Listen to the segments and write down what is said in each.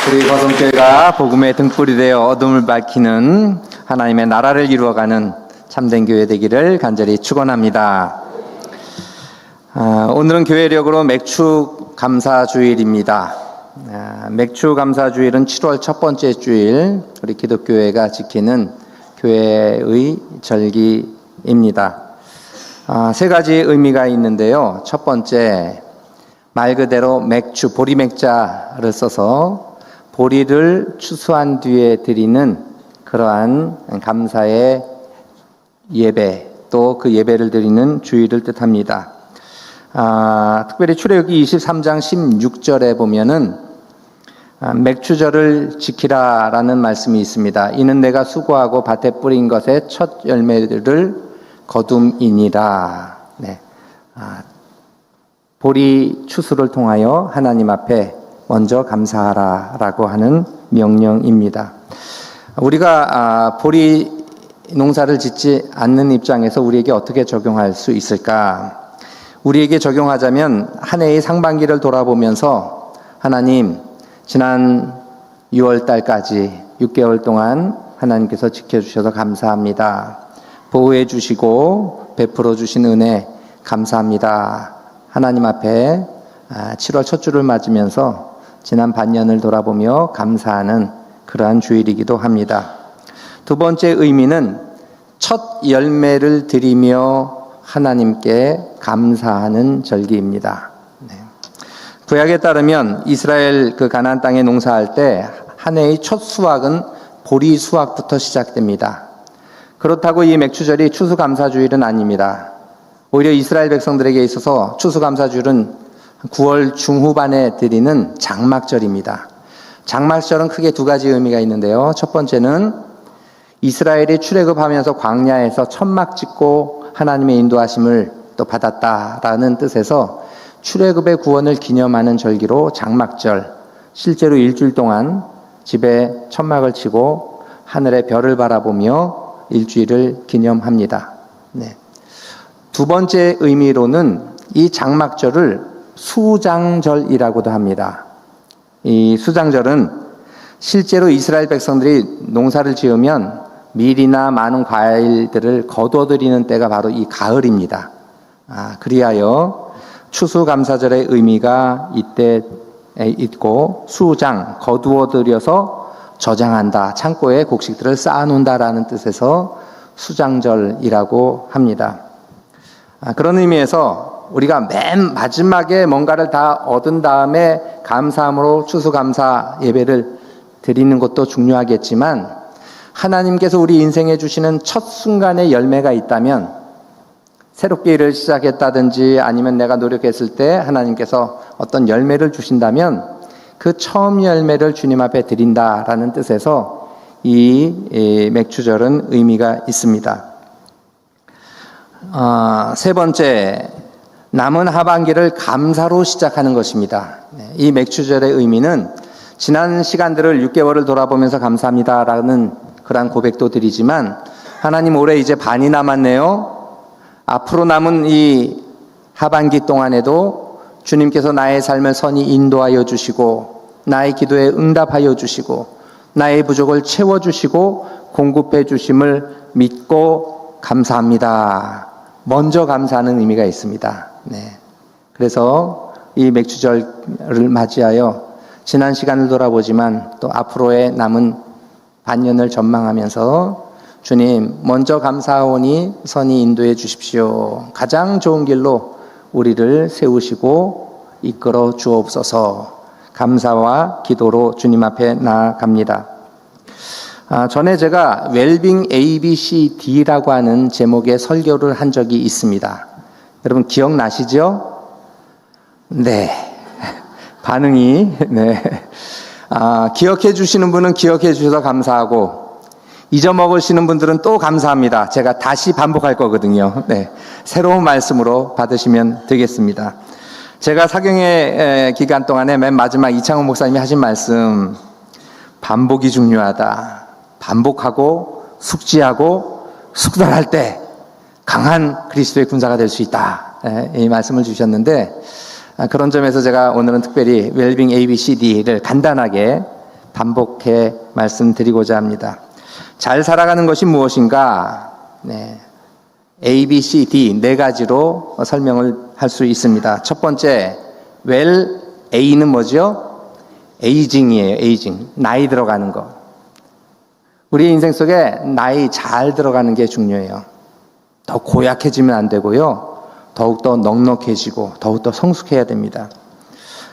우리 거성교회가 복음의 등불이 되어 어둠을 밝히는 하나님의 나라를 이루어가는 참된 교회 되기를 간절히 축원합니다. 오늘은 교회력으로 맥주 감사 주일입니다. 맥주 감사 주일은 7월 첫 번째 주일 우리 기독교회가 지키는 교회의 절기입니다. 세 가지 의미가 있는데요. 첫 번째, 말 그대로 맥주, 보리맥자를 써서 보리를 추수한 뒤에 드리는 그러한 감사의 예배, 또 그 예배를 드리는 주일을 뜻합니다. 특별히 출애굽기 23장 16절에 보면은 맥주절을 지키라라는 말씀이 있습니다. 이는 내가 수고하고 밭에 뿌린 것의 첫 열매를 거둠이니라. 네. 보리 추수를 통하여 하나님 앞에 먼저 감사하라라고 하는 명령입니다. 우리가 보리 농사를 짓지 않는 입장에서 우리에게 어떻게 적용할 수 있을까? 우리에게 적용하자면 한 해의 상반기를 돌아보면서 하나님, 지난 6월 달까지 6개월 동안 하나님께서 지켜주셔서 감사합니다. 보호해 주시고 베풀어 주신 은혜 감사합니다. 하나님 앞에 7월 첫 주를 맞으면서 지난 반년을 돌아보며 감사하는 그러한 주일이기도 합니다. 두 번째 의미는 첫 열매를 드리며 하나님께 감사하는 절기입니다. 구약에 따르면 이스라엘 그 가나안 땅에 농사할 때 한 해의 첫 수확은 보리 수확부터 시작됩니다. 그렇다고 이 맥주절이 추수감사주일은 아닙니다. 오히려 이스라엘 백성들에게 있어서 추수감사주일은 9월 중후반에 드리는 장막절입니다. 장막절은 크게 두 가지 의미가 있는데요. 첫 번째는 이스라엘이 출애굽하면서 광야에서 천막 짓고 하나님의 인도하심을 또 받았다라는 뜻에서 출애굽의 구원을 기념하는 절기로 장막절, 실제로 일주일 동안 집에 천막을 치고 하늘의 별을 바라보며 일주일을 기념합니다. 네. 두 번째 의미로는 이 장막절을 수장절이라고도 합니다. 이 수장절은 실제로 이스라엘 백성들이 농사를 지으면 밀이나 많은 과일들을 거두어들이는 때가 바로 이 가을입니다. 그리하여 추수감사절의 의미가 이때 있고, 수장, 거두어들여서 저장한다, 창고에 곡식들을 쌓아놓는다라는 뜻에서 수장절이라고 합니다. 그런 의미에서 우리가 맨 마지막에 뭔가를 다 얻은 다음에 감사함으로 추수감사 예배를 드리는 것도 중요하겠지만, 하나님께서 우리 인생에 주시는 첫 순간의 열매가 있다면, 새롭게 일을 시작했다든지 아니면 내가 노력했을 때 하나님께서 어떤 열매를 주신다면 그 처음 열매를 주님 앞에 드린다라는 뜻에서 이 맥주절은 의미가 있습니다. 세 번째, 남은 하반기를 감사로 시작하는 것입니다. 이 맥주절의 의미는 지난 시간들을 6개월을 돌아보면서 감사합니다라는 그런 고백도 드리지만, 하나님 올해 이제 반이 남았네요. 앞으로 남은 이 하반기 동안에도 주님께서 나의 삶을 선히 인도하여 주시고, 나의 기도에 응답하여 주시고, 나의 부족을 채워주시고 공급해 주심을 믿고 감사합니다. 먼저 감사하는 의미가 있습니다. 네. 그래서 이 맥주절을 맞이하여 지난 시간을 돌아보지만 또 앞으로의 남은 반년을 전망하면서 주님, 먼저 감사하오니 선히 인도해 주십시오. 가장 좋은 길로 우리를 세우시고 이끌어 주옵소서. 감사와 기도로 주님 앞에 나아갑니다. 전에 제가 웰빙 ABCD라고 하는 제목의 설교를 한 적이 있습니다. 여러분 기억나시죠? 네. 반응이, 네. 기억해 주시는 분은 기억해 주셔서 감사하고, 잊어먹으시는 분들은 또 감사합니다. 제가 다시 반복할 거거든요. 네. 새로운 말씀으로 받으시면 되겠습니다. 제가 사경의 기간 동안에 맨 마지막 이창훈 목사님이 하신 말씀, 반복이 중요하다. 반복하고 숙지하고 숙달할 때 강한 그리스도의 군사가 될 수 있다. 이 말씀을 주셨는데, 그런 점에서 제가 오늘은 특별히 웰빙 ABCD를 간단하게 반복해 말씀드리고자 합니다. 잘 살아가는 것이 무엇인가? 네. A, B, C, D 네 가지로 설명을 할 수 있습니다. 첫 번째, A는 뭐죠? 에이징이에요. 에이징. 나이 들어가는 거. 우리의 인생 속에 나이 잘 들어가는 게 중요해요. 더 고약해지면 안 되고요. 더욱더 넉넉해지고 더욱더 성숙해야 됩니다.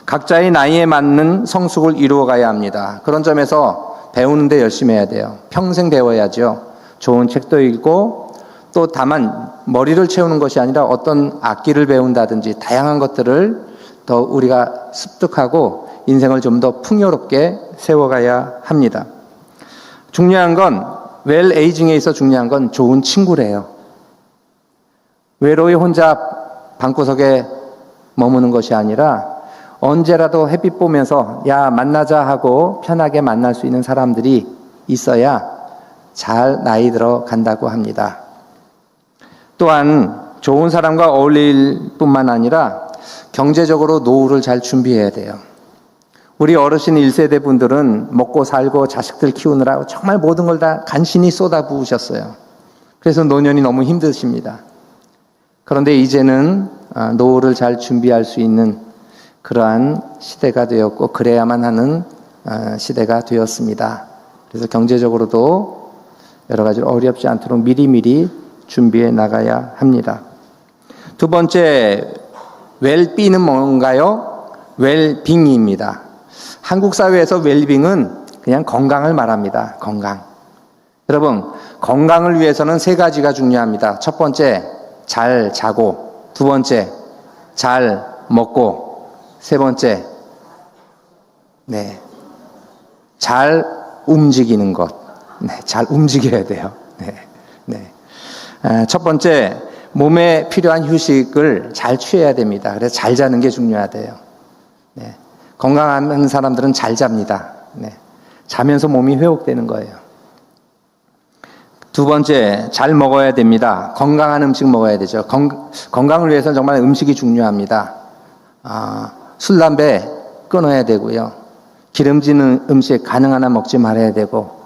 각자의 나이에 맞는 성숙을 이루어가야 합니다. 그런 점에서 배우는데 열심히 해야 돼요. 평생 배워야죠. 좋은 책도 읽고 또 다만 머리를 채우는 것이 아니라 어떤 악기를 배운다든지 다양한 것들을 더 우리가 습득하고 인생을 좀 더 풍요롭게 세워가야 합니다. 중요한 건 웰에이징에 있어 중요한 건 좋은 친구래요. 외로이 혼자 방구석에 머무는 것이 아니라 언제라도 햇빛 보면서 야 만나자 하고 편하게 만날 수 있는 사람들이 있어야 잘 나이 들어 간다고 합니다. 또한 좋은 사람과 어울릴 뿐만 아니라 경제적으로 노후를 잘 준비해야 돼요. 우리 어르신 1세대 분들은 먹고 살고 자식들 키우느라고 정말 모든 걸 다 간신히 쏟아부으셨어요. 그래서 노년이 너무 힘드십니다. 그런데 이제는 노후를 잘 준비할 수 있는 그러한 시대가 되었고 그래야만 하는 시대가 되었습니다. 그래서 경제적으로도 여러 가지로 어렵지 않도록 미리미리 준비해 나가야 합니다. 두 번째, 웰비는 뭔가요? 웰빙입니다. 한국 사회에서 웰빙은 그냥 건강을 말합니다. 건강. 여러분, 건강을 위해서는 세 가지가 중요합니다. 첫 번째, 잘 자고, 두 번째, 잘 먹고, 세 번째, 잘 움직이는 것. 잘 움직여야 돼요. 첫 번째, 몸에 필요한 휴식을 잘 취해야 됩니다. 그래서 잘 자는 게 중요하대요. 건강한 사람들은 잘 잡니다. 자면서 몸이 회복되는 거예요. 두 번째, 잘 먹어야 됩니다. 건강한 음식 먹어야 되죠. 건강을 위해서는 정말 음식이 중요합니다. 술, 담배 끊어야 되고요. 기름진 음식 가능한 한 먹지 말아야 되고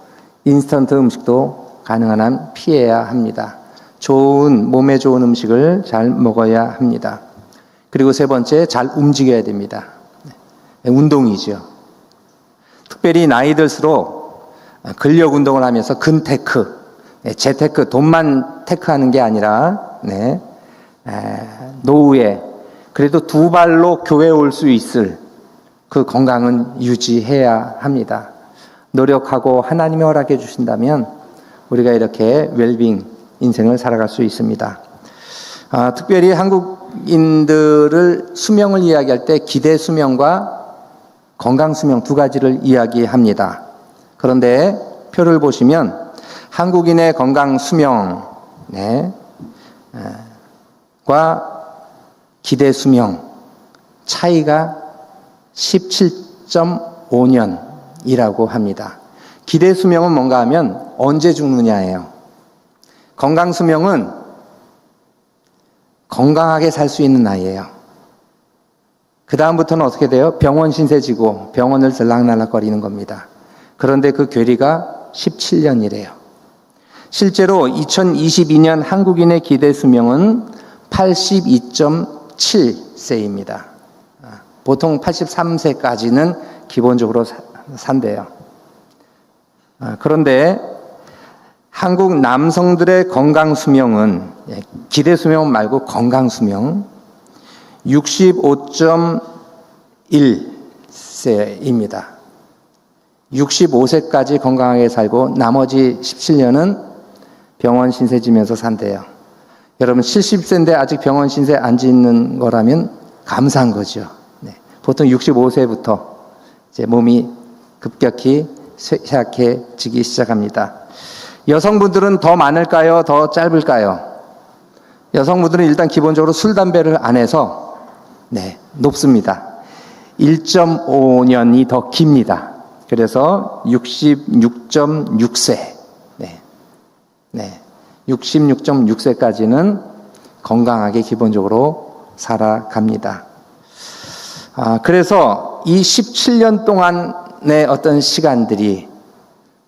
인스턴트 음식도 가능한 한 피해야 합니다. 몸에 좋은 음식을 잘 먹어야 합니다. 그리고 세 번째, 잘 움직여야 됩니다. 운동이죠. 특별히 나이 들수록 근력 운동을 하면서 근테크, 재테크, 돈만 테크하는 게 아니라 노후에 그래도 두 발로 교회에 올 수 있을 그 건강은 유지해야 합니다. 노력하고 하나님이 허락해 주신다면 우리가 이렇게 웰빙 인생을 살아갈 수 있습니다. 특별히 한국인들을 수명을 이야기할 때 기대 수명과 건강 수명 두 가지를 이야기합니다. 그런데 표를 보시면 한국인의 건강 수명과 기대 수명 차이가 17.5년이라고 합니다. 기대 수명은 뭔가 하면 언제 죽느냐예요. 건강 수명은 건강하게 살 수 있는 나이예요. 그 다음부터는 어떻게 돼요? 병원 신세지고 병원을 들락날락거리는 겁니다. 그런데 그 괴리가 17년이래요. 실제로 2022년 한국인의 기대 수명은 82.7세입니다. 보통 83세까지는 기본적으로 산대요. 그런데 한국 남성들의 건강 수명은 기대 수명 말고 건강 수명 65.1세입니다. 65세까지 건강하게 살고 나머지 17년은 병원 신세지면서 산대요. 여러분 70세인데 아직 병원 신세 안 짓는 거라면 감사한 거죠. 보통 65세부터 이제 몸이 급격히 쇠약해지기 시작합니다. 여성분들은 더 많을까요? 더 짧을까요? 여성분들은 일단 기본적으로 술, 담배를 안 해서 높습니다. 1.5년이 더 깁니다. 그래서 66.6세. 66.6세까지는 건강하게 기본적으로 살아갑니다. 그래서 이 17년 동안 내 어떤 시간들이,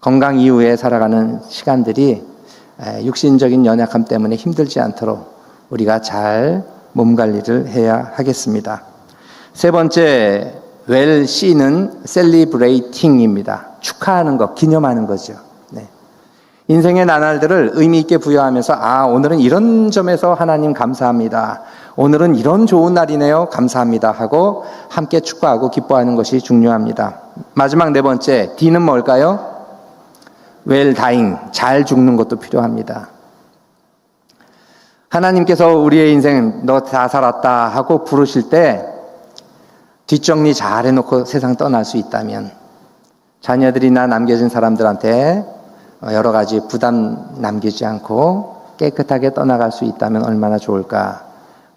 건강 이후에 살아가는 시간들이 육신적인 연약함 때문에 힘들지 않도록 우리가 잘 몸 관리를 해야 하겠습니다. 세 번째, 웰 C는 celebrating입니다. 축하하는 것, 기념하는 거죠. 네. 인생의 나날들을 의미 있게 부여하면서 오늘은 이런 점에서 하나님 감사합니다. 오늘은 이런 좋은 날이네요. 감사합니다. 하고 함께 축하하고 기뻐하는 것이 중요합니다. 마지막 네 번째, D는 뭘까요? 웰 다잉, 잘 죽는 것도 필요합니다. 하나님께서 우리의 인생 너 다 살았다 하고 부르실 때 뒷정리 잘 해놓고 세상 떠날 수 있다면, 자녀들이나 남겨진 사람들한테 여러 가지 부담 남기지 않고 깨끗하게 떠나갈 수 있다면 얼마나 좋을까.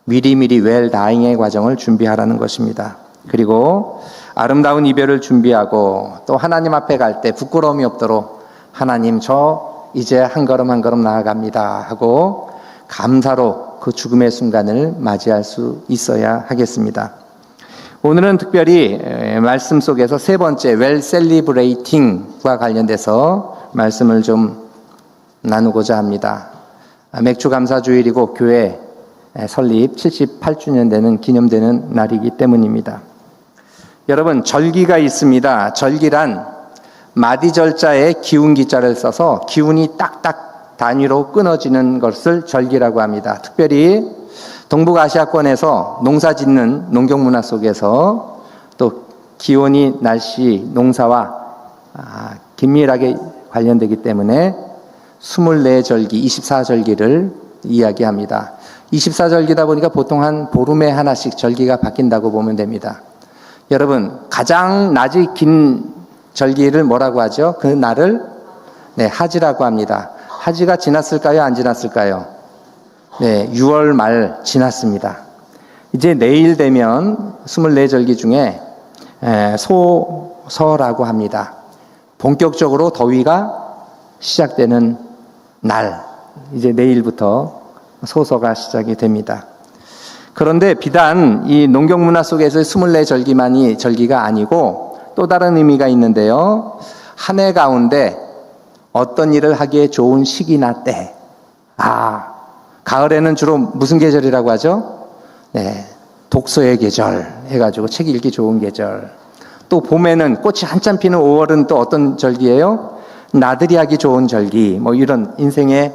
미리미리 웰 다잉의 과정을 준비하라는 것입니다. 그리고 아름다운 이별을 준비하고 또 하나님 앞에 갈 때 부끄러움이 없도록 하나님 저 이제 한 걸음 한 걸음 나아갑니다 하고 감사로 그 죽음의 순간을 맞이할 수 있어야 하겠습니다. 오늘은 특별히 말씀 속에서 세 번째 웰 셀리브레이팅과 관련돼서 말씀을 좀 나누고자 합니다. 맥주 감사 주일이고 교회 설립 78주년 되는 기념되는 날이기 때문입니다. 여러분, 절기가 있습니다. 절기란 마디절자에 기운 기자를 써서 기운이 딱딱 단위로 끊어지는 것을 절기라고 합니다. 특별히 동북아시아권에서 농사 짓는 농경 문화 속에서 또 기온이 날씨, 농사와 긴밀하게 관련되기 때문에 24절기, 24절기를 이야기합니다. 24절기다 보니까 보통 한 보름에 하나씩 절기가 바뀐다고 보면 됩니다. 여러분, 가장 낮이 긴 절기를 뭐라고 하죠? 그 날을 하지라고 합니다. 하지가 지났을까요? 안 지났을까요? 6월 말 지났습니다. 이제 내일 되면 24절기 중에 소서라고 합니다. 본격적으로 더위가 시작되는 날, 이제 내일부터 소서가 시작이 됩니다. 그런데 비단 이 농경 문화 속에서 24절기만이 절기가 아니고 또 다른 의미가 있는데요. 한 해 가운데 어떤 일을 하기에 좋은 시기나 때. 가을에는 주로 무슨 계절이라고 하죠? 독서의 계절 해가지고 책 읽기 좋은 계절. 또 봄에는 꽃이 한참 피는 5월은 또 어떤 절기예요? 나들이 하기 좋은 절기. 이런 인생의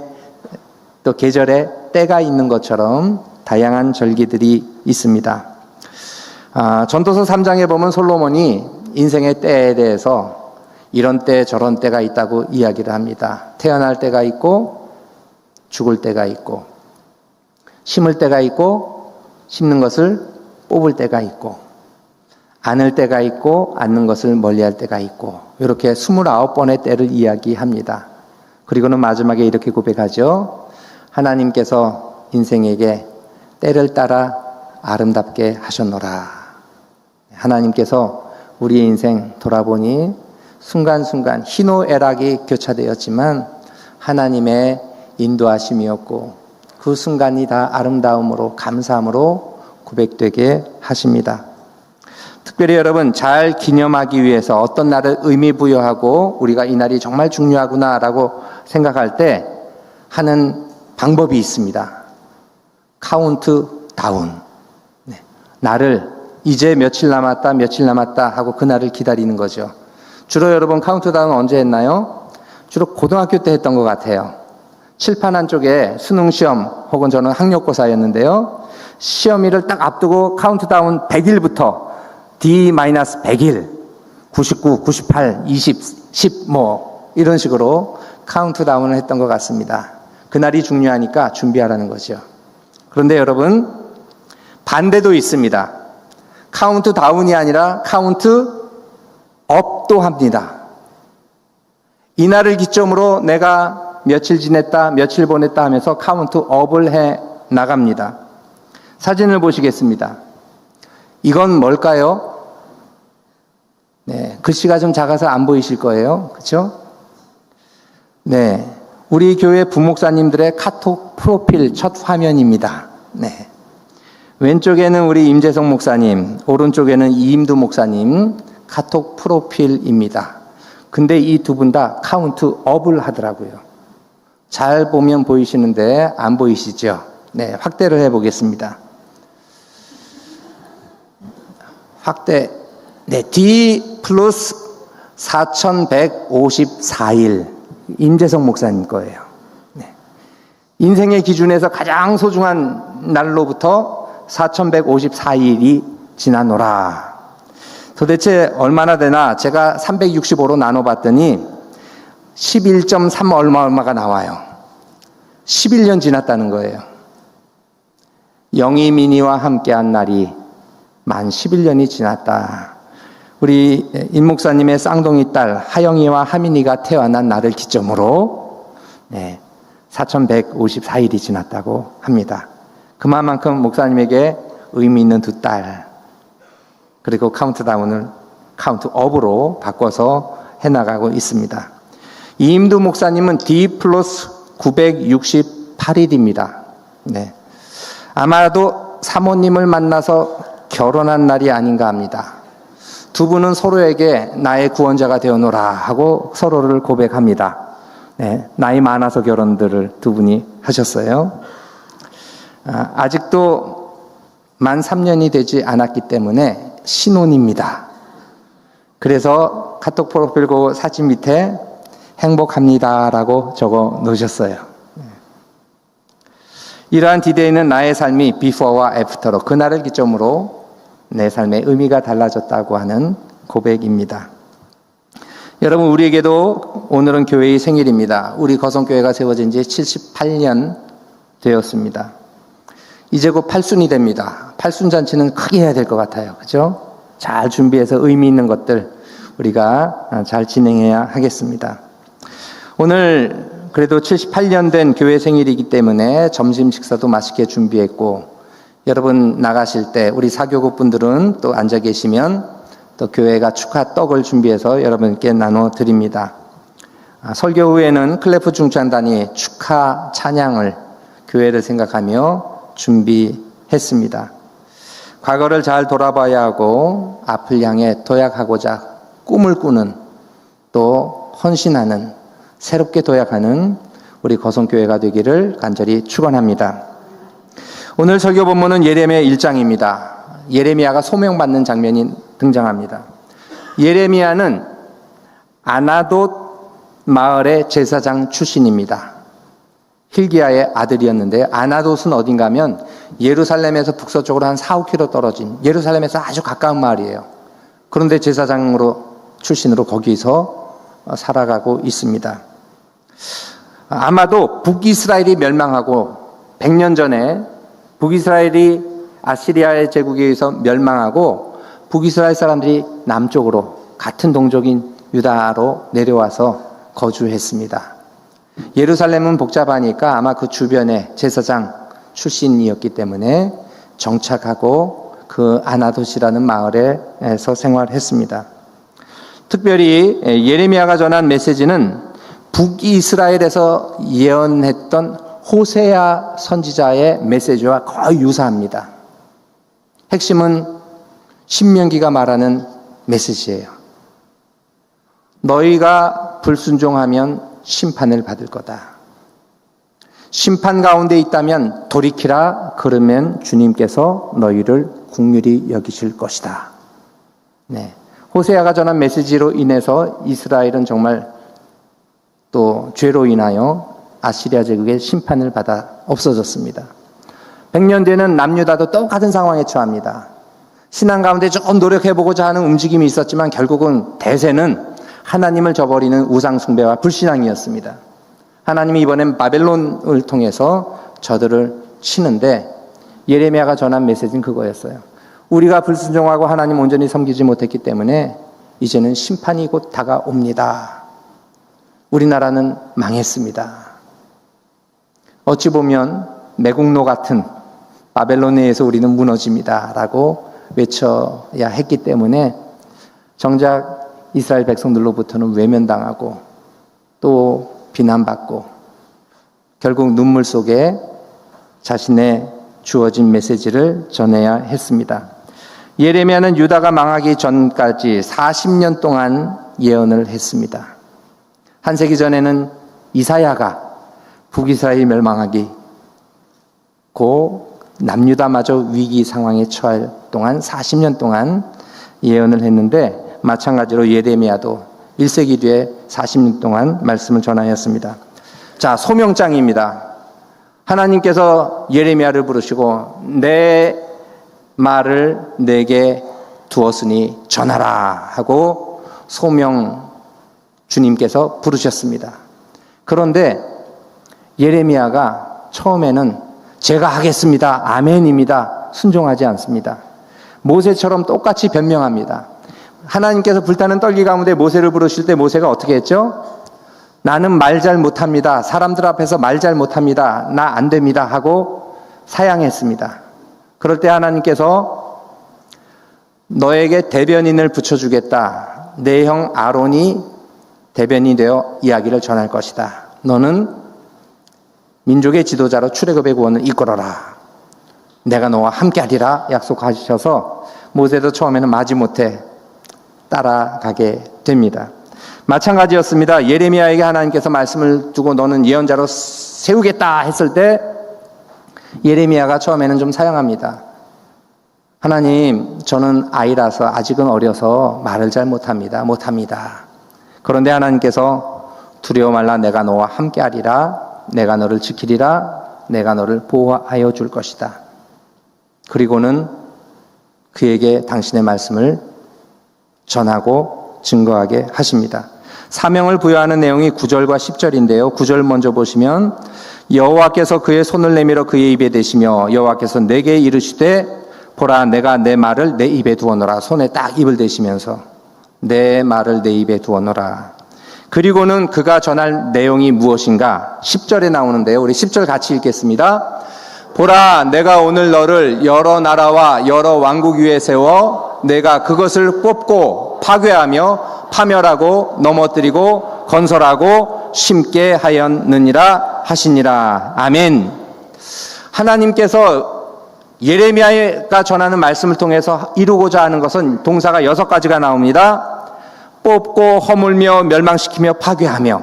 또 계절에 때가 있는 것처럼 다양한 절기들이 있습니다. 전도서 3장에 보면 솔로몬이 인생의 때에 대해서 이런 때 저런 때가 있다고 이야기를 합니다. 태어날 때가 있고 죽을 때가 있고 심을 때가 있고 심는 것을 뽑을 때가 있고 안을 때가 있고 않는 것을 멀리할 때가 있고 이렇게 29번의 때를 이야기합니다. 그리고는 마지막에 이렇게 고백하죠. 하나님께서 인생에게 때를 따라 아름답게 하셨노라. 하나님께서 우리의 인생 돌아보니 순간순간 희노애락이 교차되었지만 하나님의 인도하심이었고 그 순간이 다 아름다움으로 감사함으로 고백되게 하십니다. 특별히 여러분, 잘 기념하기 위해서 어떤 날을 의미 부여하고 우리가 이 날이 정말 중요하구나라고 생각할 때 하는 방법이 있습니다. 카운트 다운. 나를 이제 며칠 남았다 하고 그 날을 기다리는 거죠. 주로 여러분 카운트다운 언제 했나요? 주로 고등학교 때 했던 것 같아요. 칠판 한쪽에 수능시험 혹은 저는 학력고사였는데요. 시험일을 딱 앞두고 카운트다운 100일부터 D-100일, 99, 98, 20, 10 이런 식으로 카운트다운을 했던 것 같습니다. 그날이 중요하니까 준비하라는 거죠. 그런데 여러분, 반대도 있습니다. 카운트다운이 아니라 카운트업도 합니다. 이날을 기점으로 내가 며칠 지냈다, 며칠 보냈다 하면서 카운트업을 해 나갑니다. 사진을 보시겠습니다. 이건 뭘까요? 글씨가 좀 작아서 안 보이실 거예요. 그렇죠? 우리 교회 부목사님들의 카톡 프로필 첫 화면입니다. 왼쪽에는 우리 임재성 목사님, 오른쪽에는 이임두 목사님, 카톡 프로필입니다. 근데 이 두 분 다 카운트 업을 하더라고요. 잘 보면 보이시는데 안 보이시죠? 네, 확대를 해보겠습니다. 확대. 네, D 플러스 4154일. 임재성 목사님 거예요. 네. 인생의 기준에서 가장 소중한 날로부터 4154일이 지나노라. 도대체 얼마나 되나? 제가 365로 나눠봤더니 11.3 얼마가 나와요. 11년 지났다는 거예요. 영희민이와 함께한 날이 만 11년이 지났다. 우리 임 목사님의 쌍둥이 딸 하영이와 하민이가 태어난 날을 기점으로 4154일이 지났다고 합니다. 그만큼 목사님에게 의미 있는 두 딸, 그리고 카운트다운을 카운트업으로 바꿔서 해나가고 있습니다. 이임두 목사님은 D 플러스 968일입니다. 네. 아마도 사모님을 만나서 결혼한 날이 아닌가 합니다. 두 분은 서로에게 나의 구원자가 되어노라 하고 서로를 고백합니다. 네, 나이 많아서 결혼들을 두 분이 하셨어요. 아직도 만 3년이 되지 않았기 때문에 신혼입니다. 그래서 카톡 프로필 그 사진 밑에 행복합니다라고 적어 놓으셨어요. 이러한 디데이는 나의 삶이 비포와 애프터로, 그날을 기점으로 내 삶의 의미가 달라졌다고 하는 고백입니다. 여러분, 우리에게도 오늘은 교회의 생일입니다. 우리 거성교회가 세워진 지 78년 되었습니다. 이제 곧 8순이 됩니다. 8순 잔치는 크게 해야 될 것 같아요. 그죠? 잘 준비해서 의미 있는 것들 우리가 잘 진행해야 하겠습니다. 오늘 그래도 78년 된 교회 생일이기 때문에 점심 식사도 맛있게 준비했고, 여러분 나가실 때 우리 사교국 분들은 또 앉아 계시면 또 교회가 축하 떡을 준비해서 여러분께 나눠드립니다. 설교 후에는 클래프 중창단이 축하 찬양을 교회를 생각하며 준비했습니다. 과거를 잘 돌아봐야 하고 앞을 향해 도약하고자 꿈을 꾸는, 또 헌신하는, 새롭게 도약하는 우리 거성교회가 되기를 간절히 축원합니다. 오늘 설교 본문은 예레미야 1장입니다. 예레미야가 소명받는 장면이 등장합니다. 예레미야는 아나돗 마을의 제사장 출신입니다. hil기야의 아들이었는데, 아나돗은 어딘가 하면 예루살렘에서 북서쪽으로 한 4-5km 떨어진, 예루살렘에서 아주 가까운 마을이에요. 그런데 제사장으로 출신으로 거기서 살아가고 있습니다. 아마도 북이스라엘이 멸망하고 100년 전에 북이스라엘이 아시리아의 제국에 의해서 멸망하고 북이스라엘 사람들이 남쪽으로 같은 동족인 유다로 내려와서 거주했습니다. 예루살렘은 복잡하니까 아마 그 주변에 제사장 출신이었기 때문에 정착하고 그 아나돗이라는 마을에서 생활했습니다. 특별히 예레미야가 전한 메시지는 북이스라엘에서 예언했던 호세아 선지자의 메시지와 거의 유사합니다. 핵심은 신명기가 말하는 메시지예요. 너희가 불순종하면 심판을 받을 거다. 심판 가운데 있다면 돌이키라. 그러면 주님께서 너희를 긍휼히 여기실 것이다. 네. 호세아가 전한 메시지로 인해서 이스라엘은 정말 또 죄로 인하여 아시리아 제국의 심판을 받아 없어졌습니다. 100년 뒤에는 남유다도 똑같은 상황에 처합니다. 신앙 가운데 좀 노력해보고자 하는 움직임이 있었지만 결국은 대세는 하나님을 저버리는 우상 숭배와 불신앙이었습니다. 하나님이 이번엔 바벨론을 통해서 저들을 치는데, 예레미야가 전한 메시지는 그거였어요. 우리가 불순종하고 하나님 온전히 섬기지 못했기 때문에 이제는 심판이 곧 다가옵니다. 우리나라는 망했습니다. 어찌 보면 매국노 같은 바벨론에 의해서 우리는 무너집니다 라고 외쳐야 했기 때문에 정작 이스라엘 백성들로부터는 외면당하고 또 비난받고 결국 눈물 속에 자신의 주어진 메시지를 전해야 했습니다. 예레미야는 유다가 망하기 전까지 40년 동안 예언을 했습니다. 한 세기 전에는 이사야가 북이스라엘이 멸망하기 고 남유다마저 위기 상황에 처할 동안 40년 동안 예언을 했는데 마찬가지로 예레미야도 1세기 뒤에 40년 동안 말씀을 전하였습니다. 자, 소명장입니다. 하나님께서 예레미야를 부르시고 내 말을 내게 두었으니 전하라 하고 소명 주님께서 부르셨습니다. 그런데 예레미야가 처음에는 제가 하겠습니다. 아멘입니다. 순종하지 않습니다. 모세처럼 똑같이 변명합니다. 하나님께서 불타는 떨기 가운데 모세를 부르실 때 모세가 어떻게 했죠? 나는 말 잘 못합니다. 사람들 앞에서 말 잘 못합니다. 나 안 됩니다. 하고 사양했습니다. 그럴 때 하나님께서 너에게 대변인을 붙여주겠다. 내 형 아론이 대변인이 되어 이야기를 전할 것이다. 너는 민족의 지도자로 출애굽의 구원을 이끌어라. 내가 너와 함께하리라 약속하셔서 모세도 처음에는 마지못해 따라가게 됩니다. 마찬가지였습니다. 예레미야에게 하나님께서 말씀을 두고 너는 예언자로 세우겠다 했을 때 예레미야가 처음에는 좀 사양합니다. 하나님, 저는 아이라서 아직은 어려서 말을 잘 못합니다. 그런데 하나님께서 두려워 말라. 내가 너와 함께하리라. 내가 너를 지키리라. 내가 너를 보호하여 줄 것이다. 그리고는 그에게 당신의 말씀을 전하고 증거하게 하십니다. 사명을 부여하는 내용이 9절과 10절인데요. 9절 먼저 보시면 여호와께서 그의 손을 내밀어 그의 입에 대시며 여호와께서 내게 이르시되 보라 내가 내 말을 내 입에 두어놓으라. 손에 딱 입을 대시면서 내 말을 내 입에 두어놓으라. 그리고는 그가 전할 내용이 무엇인가 10절에 나오는데요. 우리 10절 같이 읽겠습니다. 보라 내가 오늘 너를 여러 나라와 여러 왕국 위에 세워 내가 그것을 뽑고 파괴하며 파멸하고 넘어뜨리고 건설하고 심게 하였느니라 하시니라. 아멘. 하나님께서 예레미야가 전하는 말씀을 통해서 이루고자 하는 것은 동사가 6가지가 나옵니다. 뽑고 허물며 멸망시키며 파괴하며.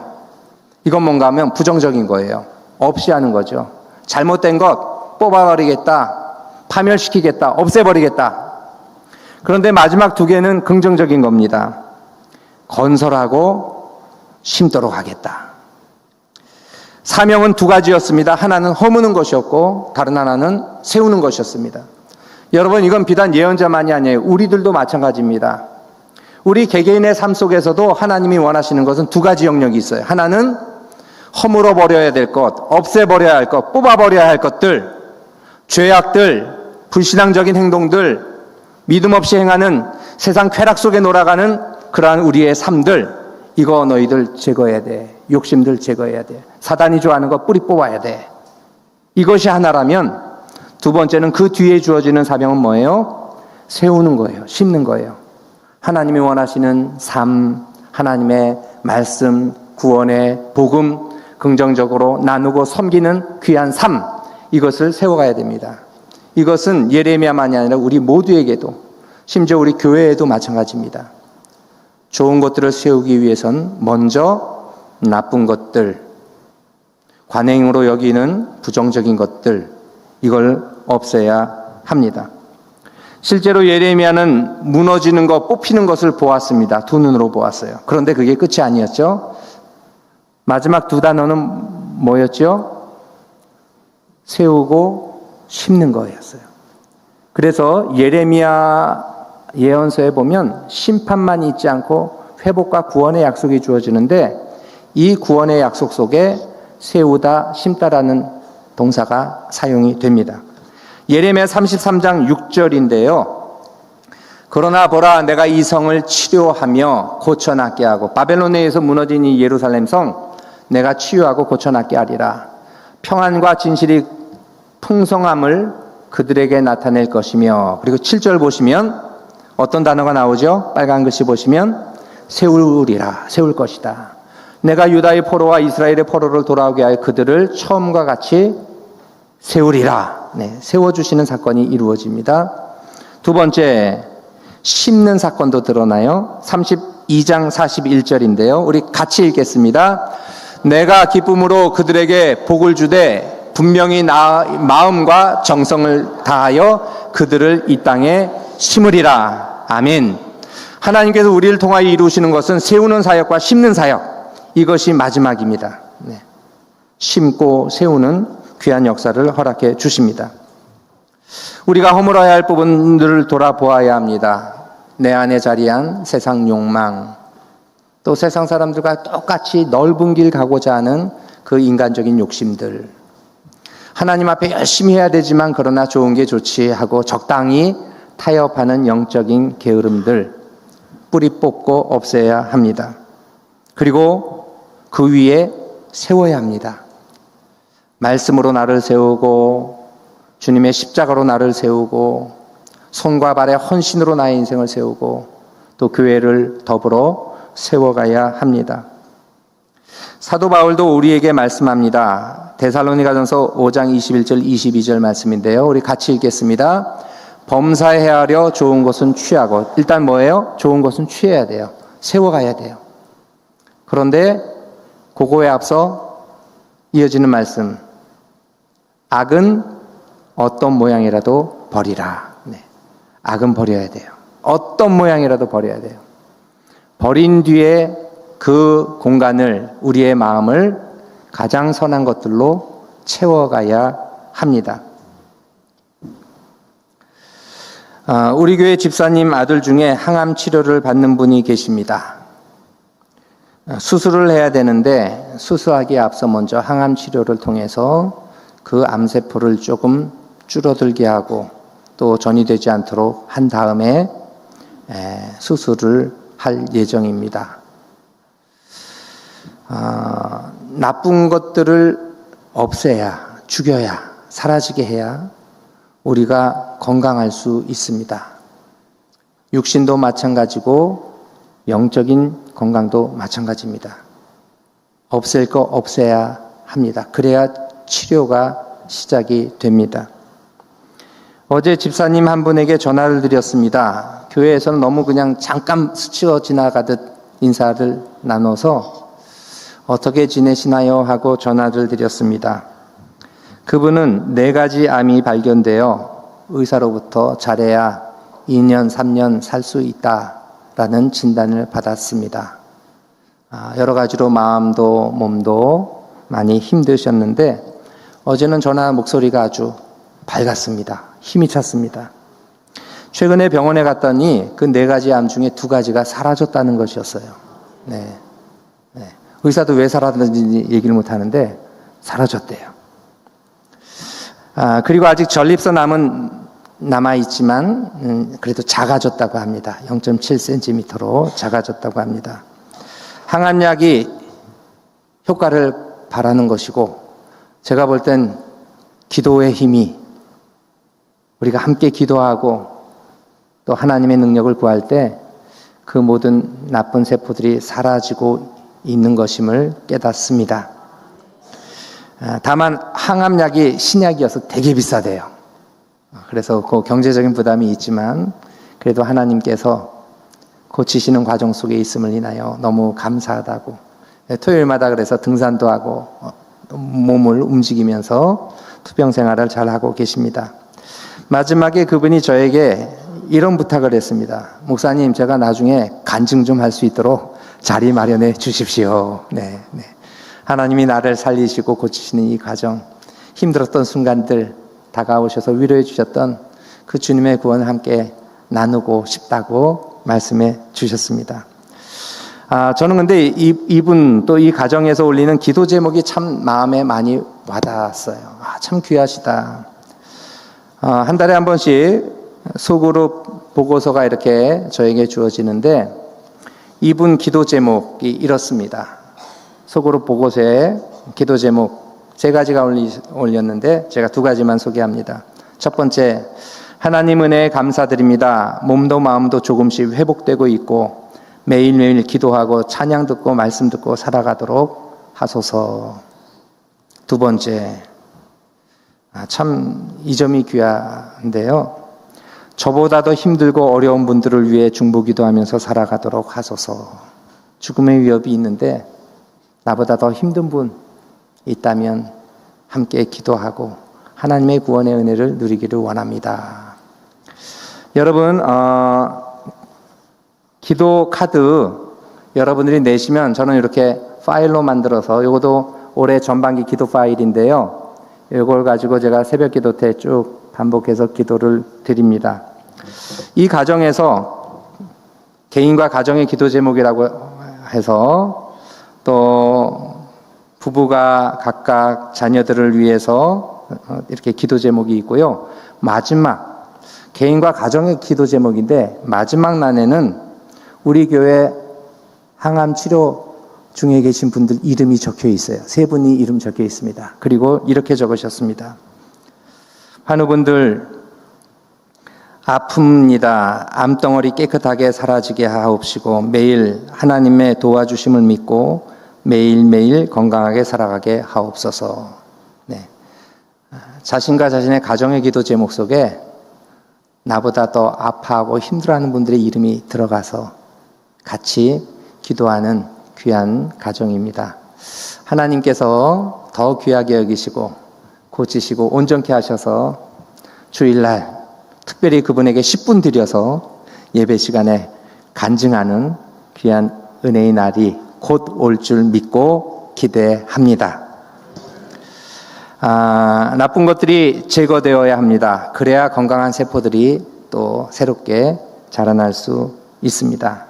이건 뭔가 하면 부정적인 거예요. 없이 하는 거죠. 잘못된 것 뽑아버리겠다, 파멸시키겠다, 없애버리겠다. 그런데 마지막 2개는 긍정적인 겁니다. 건설하고 심도록 하겠다. 사명은 2가지였습니다. 하나는 허무는 것이었고 다른 하나는 세우는 것이었습니다. 여러분, 이건 비단 예언자만이 아니에요. 우리들도 마찬가지입니다. 우리 개개인의 삶 속에서도 하나님이 원하시는 것은 2가지 영역이 있어요. 하나는 허물어 버려야 될 것, 없애버려야 할 것, 뽑아버려야 할 것들, 죄악들, 불신앙적인 행동들, 믿음 없이 행하는 세상 쾌락 속에 놀아가는 그러한 우리의 삶들, 이거 너희들 제거해야 돼. 욕심들 제거해야 돼. 사단이 좋아하는 거 뿌리 뽑아야 돼. 이것이 하나라면 2번째는 그 뒤에 주어지는 사명은 뭐예요? 세우는 거예요. 심는 거예요. 하나님이 원하시는 삶, 하나님의 말씀, 구원의 복음, 긍정적으로 나누고 섬기는 귀한 삶, 이것을 세워가야 됩니다. 이것은 예레미야만이 아니라 우리 모두에게도, 심지어 우리 교회에도 마찬가지입니다. 좋은 것들을 세우기 위해선 먼저 나쁜 것들, 관행으로 여기는 부정적인 것들, 이걸 없애야 합니다. 실제로 예레미야는 무너지는 것, 뽑히는 것을 보았습니다. 2눈으로 보았어요. 그런데 그게 끝이 아니었죠. 마지막 2 단어는 뭐였죠? 세우고 심는 거였어요. 그래서 예레미야 예언서에 보면 심판만 있지 않고 회복과 구원의 약속이 주어지는데 이 구원의 약속 속에 세우다, 심다라는 동사가 사용이 됩니다. 예레미야 33장 6절인데요. 그러나 보라 내가 이 성을 치료하며 고쳐놨게 하고 바벨론에 의해서 무너진 이 예루살렘 성 내가 치유하고 고쳐놨게 하리라. 평안과 진실이 풍성함을 그들에게 나타낼 것이며. 그리고 7절 보시면 어떤 단어가 나오죠? 빨간 글씨 보시면 세우리라, 세울 것이다. 내가 유다의 포로와 이스라엘의 포로를 돌아오게 하여 그들을 처음과 같이 세우리라. 네, 세워주시는 사건이 이루어집니다. 두 번째, 심는 사건도 드러나요. 32장 41절인데요. 우리 같이 읽겠습니다. 내가 기쁨으로 그들에게 복을 주되 분명히 마음과 정성을 다하여 그들을 이 땅에 심으리라. 아멘. 하나님께서 우리를 통하여 이루시는 것은 세우는 사역과 심는 사역, 이것이 마지막입니다. 네. 심고 세우는 귀한 역사를 허락해 주십니다. 우리가 허물어야 할 부분들을 돌아보아야 합니다. 내 안에 자리한 세상 욕망, 또 세상 사람들과 똑같이 넓은 길 가고자 하는 그 인간적인 욕심들, 하나님 앞에 열심히 해야 되지만 그러나 좋은 게 좋지 하고 적당히 타협하는 영적인 게으름들 뿌리 뽑고 없애야 합니다. 그리고 그 위에 세워야 합니다. 말씀으로 나를 세우고 주님의 십자가로 나를 세우고 손과 발의 헌신으로 나의 인생을 세우고 또 교회를 더불어 세워가야 합니다. 사도 바울도 우리에게 말씀합니다. 데살로니가전서 5장 21절 22절 말씀인데요. 우리 같이 읽겠습니다. 범사해하려 좋은 것은 취하고, 일단 뭐예요? 좋은 것은 취해야 돼요. 세워가야 돼요. 그런데 그거에 앞서 이어지는 말씀, 악은 어떤 모양이라도 버리라. 네. 악은 버려야 돼요. 어떤 모양이라도 버려야 돼요. 버린 뒤에 그 공간을, 우리의 마음을 가장 선한 것들로 채워가야 합니다. 우리 교회 집사님 아들 중에 항암 치료를 받는 분이 계십니다. 수술을 해야 되는데 수술하기에 앞서 먼저 항암 치료를 통해서 그 암세포를 조금 줄어들게 하고 또 전이되지 않도록 한 다음에 수술을 할 예정입니다. 나쁜 것들을 없애야, 죽여야, 사라지게 해야 우리가 건강할 수 있습니다. 육신도 마찬가지고 영적인 건강도 마찬가지입니다. 없앨 거 없애야 합니다. 그래야 치료가 시작이 됩니다. 어제 집사님 한 분에게 전화를 드렸습니다. 교회에서는 너무 그냥 잠깐 스치어 지나가듯 인사를 나눠서 어떻게 지내시나요? 하고 전화를 드렸습니다. 그분은 4가지 암이 발견되어 의사로부터 잘해야 2년, 3년 살 수 있다라는 진단을 받았습니다. 여러 가지로 마음도 몸도 많이 힘드셨는데 어제는 전화 목소리가 아주 밝았습니다. 힘이 찼습니다. 최근에 병원에 갔더니 그 4가지 암 중에 2가지가 사라졌다는 것이었어요. 네. 의사도 왜 사라졌는지 얘기를 못 하는데 사라졌대요. 그리고 아직 전립선 암은 남아있지만 그래도 작아졌다고 합니다. 0.7cm로 작아졌다고 합니다. 항암약이 효과를 바라는 것이고 제가 볼 땐 기도의 힘이, 우리가 함께 기도하고 또 하나님의 능력을 구할 때 그 모든 나쁜 세포들이 사라지고 있는 것임을 깨닫습니다. 다만 항암약이 신약이어서 되게 비싸대요. 그래서 그 경제적인 부담이 있지만 그래도 하나님께서 고치시는 과정 속에 있음을 인하여 너무 감사하다고, 토요일마다 그래서 등산도 하고 몸을 움직이면서 투병 생활을 잘 하고 계십니다. 마지막에 그분이 저에게 이런 부탁을 했습니다. 목사님, 제가 나중에 간증 좀 할 수 있도록 자리 마련해 주십시오. 네. 하나님이 나를 살리시고 고치시는 이 과정, 힘들었던 순간들 다가오셔서 위로해 주셨던 그 주님의 구원을 함께 나누고 싶다고 말씀해 주셨습니다. 저는 근데 이분 또 이 가정에서 올리는 기도 제목이 참 마음에 많이 와닿았어요. 참 귀하시다. 한 달에 한 번씩 소그룹 보고서가 이렇게 저에게 주어지는데 이분 기도 제목이 이렇습니다. 소그룹 보고서에 기도 제목 3가지가 올렸는데 제가 2가지만 소개합니다. 첫 번째, 하나님 은혜에 감사드립니다. 몸도 마음도 조금씩 회복되고 있고 매일매일 기도하고 찬양 듣고 말씀 듣고 살아가도록 하소서. 2번째, 참 이 점이 귀한데요. 저보다 더 힘들고 어려운 분들을 위해 중보기도하면서 살아가도록 하소서. 죽음의 위협이 있는데 나보다 더 힘든 분 있다면 함께 기도하고 하나님의 구원의 은혜를 누리기를 원합니다. 여러분, 기도 카드 여러분들이 내시면 저는 이렇게 파일로 만들어서, 이것도 올해 전반기 기도 파일인데요. 이걸 가지고 제가 새벽 기도 때 쭉 반복해서 기도를 드립니다. 이 가정에서 개인과 가정의 기도 제목이라고 해서, 또 부부가 각각 자녀들을 위해서 이렇게 기도 제목이 있고요. 마지막 개인과 가정의 기도 제목인데, 마지막 난에는 우리 교회 항암 치료 중에 계신 분들 이름이 적혀 있어요. 세 분이 이름 적혀 있습니다. 그리고 이렇게 적으셨습니다. 환우분들 아픕니다. 암덩어리 깨끗하게 사라지게 하옵시고 매일 하나님의 도와주심을 믿고 매일매일 건강하게 살아가게 하옵소서. 네. 자신과 자신의 가정의 기도 제목 속에 나보다 더 아파하고 힘들어하는 분들의 이름이 들어가서 같이 기도하는 귀한 가정입니다. 하나님께서 더 귀하게 여기시고 고치시고 온전케 하셔서 주일날 특별히 그분에게 10분 드려서 예배 시간에 간증하는 귀한 은혜의 날이 곧 올 줄 믿고 기대합니다. 나쁜 것들이 제거되어야 합니다. 그래야 건강한 세포들이 또 새롭게 자라날 수 있습니다.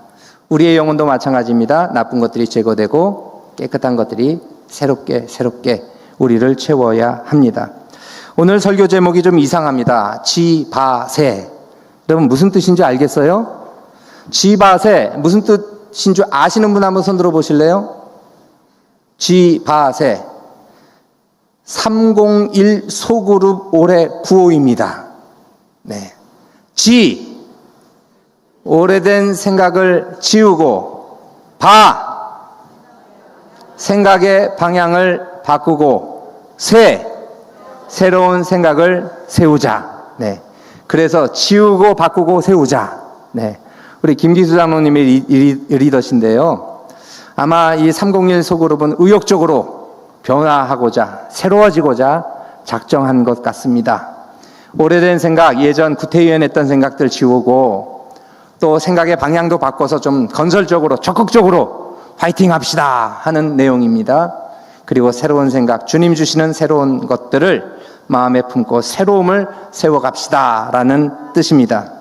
우리의 영혼도 마찬가지입니다. 나쁜 것들이 제거되고 깨끗한 것들이 새롭게 우리를 채워야 합니다. 오늘 설교 제목이 좀 이상합니다. 지바세. 여러분 무슨 뜻인지 알겠어요? 지바세 무슨 뜻인 줄 아시는 분 한번 손 들어 보실래요? 지바세 301 소그룹 올해 구호입니다. 네. 지 오래된 생각을 지우고, 바 생각의 방향을 바꾸고, 새로운 생각을 세우자. 네. 그래서 지우고 바꾸고 세우자. 네. 우리 김기수 장로님의 리더신데요. 아마 이 301 소그룹은 의욕적으로 변화하고자, 새로워지고자 작정한 것 같습니다. 오래된 생각, 예전 구태의원 했던 생각들 지우고, 또 생각의 방향도 바꿔서 좀 건설적으로 적극적으로 파이팅 합시다 하는 내용입니다. 그리고 새로운 생각, 주님 주시는 새로운 것들을 마음에 품고 새로움을 세워갑시다 라는 뜻입니다.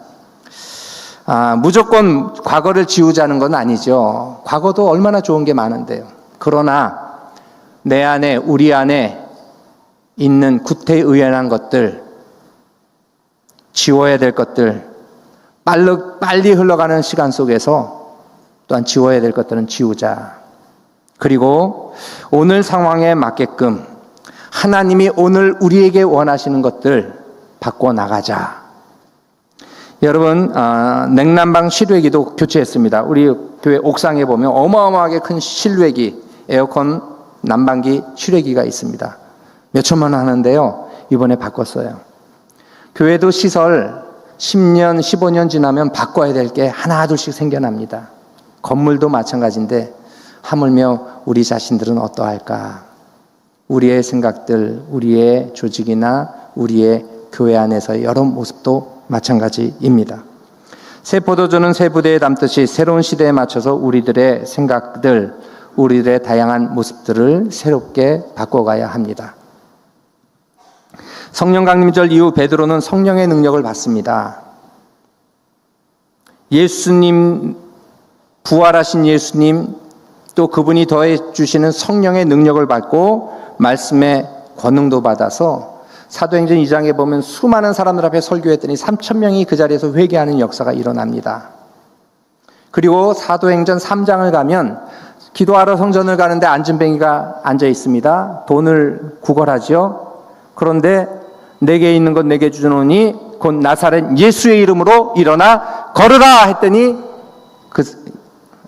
무조건 과거를 지우자는 건 아니죠. 과거도 얼마나 좋은 게 많은데요. 그러나 내 안에, 우리 안에 있는 구태의연한 것들, 지워야 될 것들, 빨리 흘러가는 시간 속에서 또한 지워야 될 것들은 지우자. 그리고 오늘 상황에 맞게끔 하나님이 오늘 우리에게 원하시는 것들 바꿔나가자. 여러분, 냉난방 실외기도 교체했습니다. 우리 교회 옥상에 보면 어마어마하게 큰 실외기, 에어컨 난방기 실외기가 있습니다. 몇 천만 원 하는데요. 이번에 바꿨어요. 교회도 시설 10년, 15년 지나면 바꿔야 될 게 하나 둘씩 생겨납니다. 건물도 마찬가지인데 하물며 우리 자신들은 어떠할까? 우리의 생각들, 우리의 조직이나 우리의 교회 안에서의 여러 모습도 마찬가지입니다. 새 포도주는 새 부대에 담듯이 새로운 시대에 맞춰서 우리들의 생각들, 우리들의 다양한 모습들을 새롭게 바꿔가야 합니다. 성령 강림절 이후 베드로는 성령의 능력을 받습니다. 예수님, 부활하신 예수님, 또 그분이 더해 주시는 성령의 능력을 받고 말씀의 권능도 받아서 사도행전 2장에 보면 수많은 사람들 앞에 설교했더니 3,000명이 그 자리에서 회개하는 역사가 일어납니다. 그리고 사도행전 3장을 가면 기도하러 성전을 가는데 안진뱅이가 앉아 있습니다. 돈을 구걸하죠. 그런데 내게 있는 것 내게 주노니 곧 나사렛 예수의 이름으로 일어나 걸으라 했더니 그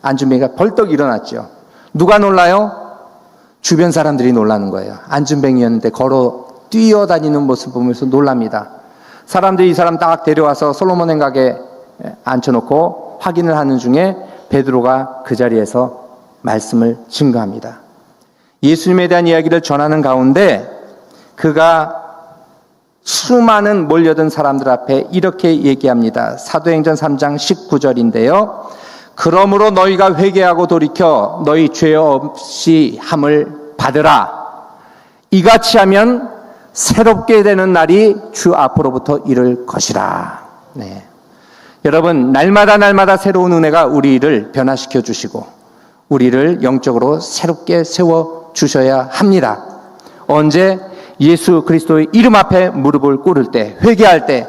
안진뱅이가 벌떡 일어났죠. 누가 놀라요? 주변 사람들이 놀라는 거예요. 안진뱅이였는데 걸어 뛰어다니는 모습 보면서 놀랍니다. 사람들이 이 사람 딱 데려와서 솔로몬 행각에 앉혀놓고 확인을 하는 중에 베드로가 그 자리에서 말씀을 증거합니다. 예수님에 대한 이야기를 전하는 가운데 그가 수많은 몰려든 사람들 앞에 이렇게 얘기합니다. 사도행전 3장 19절인데요. 그러므로 너희가 회개하고 돌이켜 너희 죄 없이 함을 받으라. 이같이 하면 새롭게 되는 날이 주 앞으로부터 이를 것이라. 네. 여러분, 날마다 새로운 은혜가 우리를 변화시켜 주시고 우리를 영적으로 새롭게 세워 주셔야 합니다. 언제? 예수 그리스도의 이름 앞에 무릎을 꿇을 때, 회개할 때,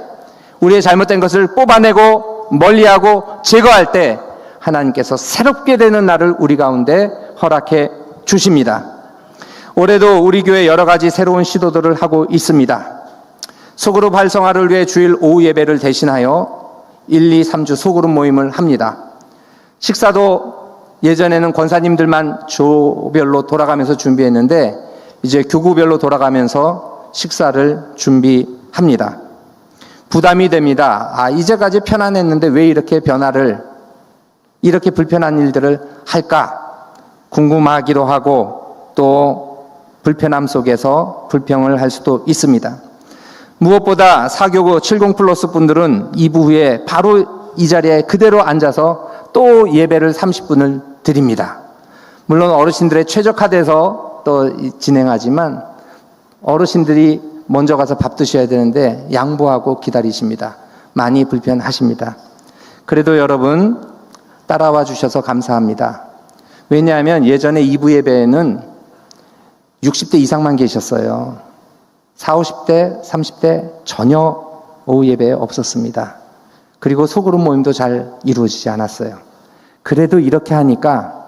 우리의 잘못된 것을 뽑아내고 멀리하고 제거할 때 하나님께서 새롭게 되는 날을 우리 가운데 허락해 주십니다. 올해도 우리 교회 여러 가지 새로운 시도들을 하고 있습니다. 소그룹 활성화를 위해 주일 오후 예배를 대신하여 1, 2, 3주 소그룹 모임을 합니다. 식사도 예전에는 권사님들만 조별로 돌아가면서 준비했는데 이제 교구별로 돌아가면서 식사를 준비합니다. 부담이 됩니다. 이제까지 편안했는데 왜 이렇게 이렇게 불편한 일들을 할까 궁금하기도 하고 또 불편함 속에서 불평을 할 수도 있습니다. 무엇보다 사교구 70 플러스 분들은 2부 후에 바로 이 자리에 그대로 앉아서 또 예배를 30분을 드립니다. 물론 어르신들의 최적화돼서 또 진행하지만 어르신들이 먼저 가서 밥 드셔야 되는데 양보하고 기다리십니다. 많이 불편하십니다. 그래도 여러분 따라와 주셔서 감사합니다. 왜냐하면 예전에 2부 예배에는 60대 이상만 계셨어요. 40, 50대, 30대 전혀 오후 예배에 없었습니다. 그리고 소그룹 모임도 잘 이루어지지 않았어요. 그래도 이렇게 하니까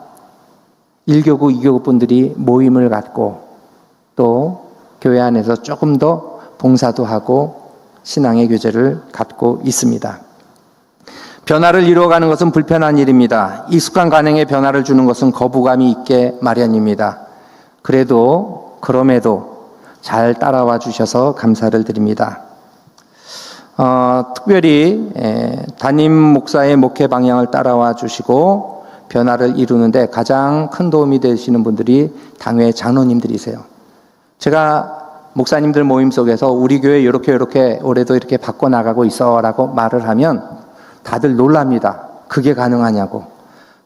1교구, 2교구 분들이 모임을 갖고 또 교회 안에서 조금 더 봉사도 하고 신앙의 교제를 갖고 있습니다. 변화를 이루어가는 것은 불편한 일입니다. 익숙한 관행에 변화를 주는 것은 거부감이 있게 마련입니다. 그럼에도 잘 따라와 주셔서 감사를 드립니다. 특별히 담임 목사의 목회 방향을 따라와 주시고 변화를 이루는데 가장 큰 도움이 되시는 분들이 당회 장로님들이세요. 제가 목사님들 모임 속에서 우리 교회 이렇게 올해도 이렇게 바꿔나가고 있어라고 말을 하면 다들 놀랍니다. 그게 가능하냐고.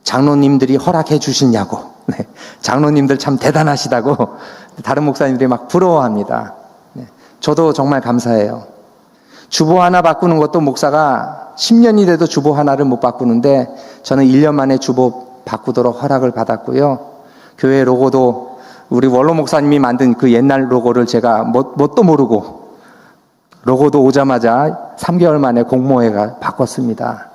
장로님들이 허락해 주시냐고. 네. 장로님들 참 대단하시다고 다른 목사님들이 막 부러워합니다. 네. 저도 정말 감사해요. 주보 하나 바꾸는 것도 목사가 10년이 돼도 주보 하나를 못 바꾸는데 저는 1년 만에 주보 바꾸도록 허락을 받았고요. 교회 로고도 우리 원로 목사님이 만든 그 옛날 로고를 제가 뭣도 모르고 로고도 오자마자 3개월 만에 공모회가 바꿨습니다.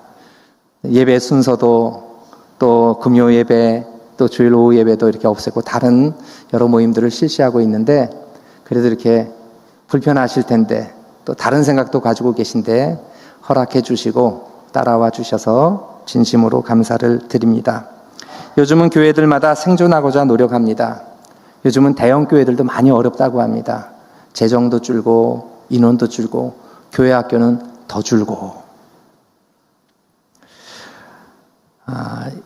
예배 순서도 또 금요 예배 또 주일 오후 예배도 이렇게 없애고 다른 여러 모임들을 실시하고 있는데 그래도 이렇게 불편하실 텐데 또 다른 생각도 가지고 계신데 허락해 주시고 따라와 주셔서 진심으로 감사를 드립니다. 요즘은 교회들마다 생존하고자 노력합니다. 요즘은 대형 교회들도 많이 어렵다고 합니다. 재정도 줄고 인원도 줄고 교회 학교는 더 줄고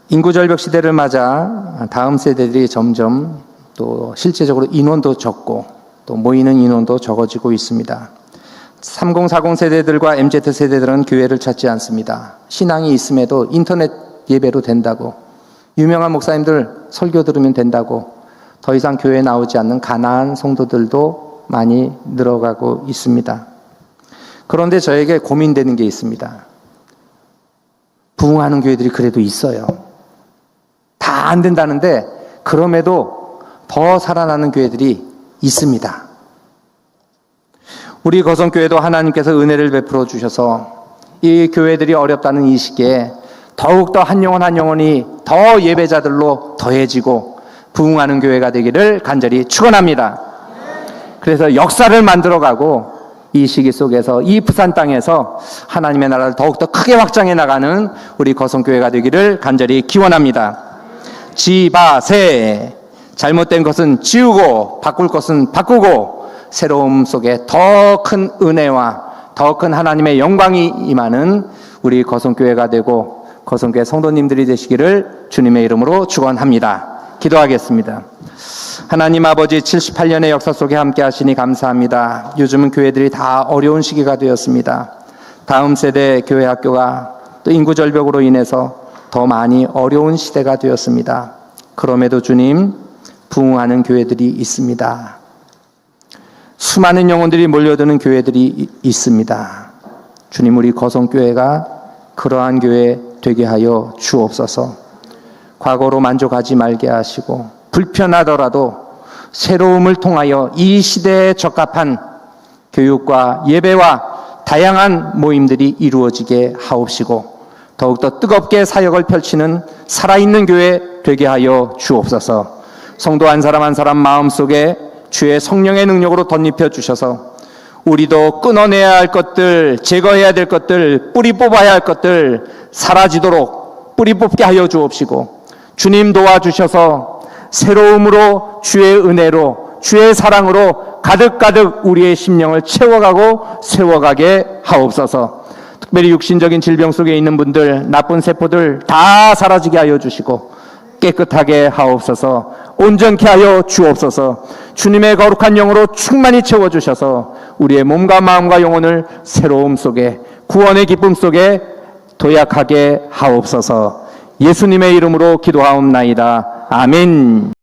인구 절벽 시대를 맞아 다음 세대들이 점점 또 실제적으로 인원도 적고 또 모이는 인원도 적어지고 있습니다. 3040 세대들과 MZ 세대들은 교회를 찾지 않습니다. 신앙이 있음에도 인터넷 예배로 된다고 유명한 목사님들 설교 들으면 된다고 더 이상 교회에 나오지 않는 가난한 성도들도 많이 늘어가고 있습니다. 그런데 저에게 고민되는 게 있습니다. 부흥하는 교회들이 그래도 있어요. 다 안 된다는데 그럼에도 더 살아나는 교회들이 있습니다. 우리 거성교회도 하나님께서 은혜를 베풀어 주셔서 이 교회들이 어렵다는 이 시기에 더욱더 한 영혼이 더 예배자들로 더해지고 부흥하는 교회가 되기를 간절히 축원합니다. 그래서 역사를 만들어가고 이 시기 속에서 이 부산 땅에서 하나님의 나라를 더욱더 크게 확장해 나가는 우리 거성교회가 되기를 간절히 기원합니다. 지바세 잘못된 것은 지우고 바꿀 것은 바꾸고 새로움 속에 더 큰 은혜와 더 큰 하나님의 영광이 임하는 우리 거성교회가 되고 거성교회 성도님들이 되시기를 주님의 이름으로 축원합니다. 기도하겠습니다. 하나님 아버지, 78년의 역사 속에 함께 하시니 감사합니다. 요즘은 교회들이 다 어려운 시기가 되었습니다. 다음 세대 교회 학교가 또 인구 절벽으로 인해서 더 많이 어려운 시대가 되었습니다. 그럼에도 주님, 부흥하는 교회들이 있습니다. 수많은 영혼들이 몰려드는 교회들이 있습니다. 주님, 우리 거성교회가 그러한 교회 되게 하여 주옵소서. 과거로 만족하지 말게 하시고 불편하더라도 새로움을 통하여 이 시대에 적합한 교육과 예배와 다양한 모임들이 이루어지게 하옵시고 더욱더 뜨겁게 사역을 펼치는 살아있는 교회 되게 하여 주옵소서. 성도 한 사람 한 사람 마음속에 주의 성령의 능력으로 덧입혀 주셔서 우리도 끊어내야 할 것들, 제거해야 될 것들, 뿌리 뽑아야 할 것들 사라지도록 뿌리 뽑게 하여 주옵시고 주님 도와주셔서 새로움으로 주의 은혜로 주의 사랑으로 가득가득 우리의 심령을 채워가고 세워가게 하옵소서. 특별히 육신적인 질병 속에 있는 분들, 나쁜 세포들 다 사라지게 하여 주시고 깨끗하게 하옵소서. 온전케 하여 주옵소서. 주님의 거룩한 영으로 충만히 채워주셔서 우리의 몸과 마음과 영혼을 새로움 속에 구원의 기쁨 속에 도약하게 하옵소서. 예수님의 이름으로 기도하옵나이다. 아멘.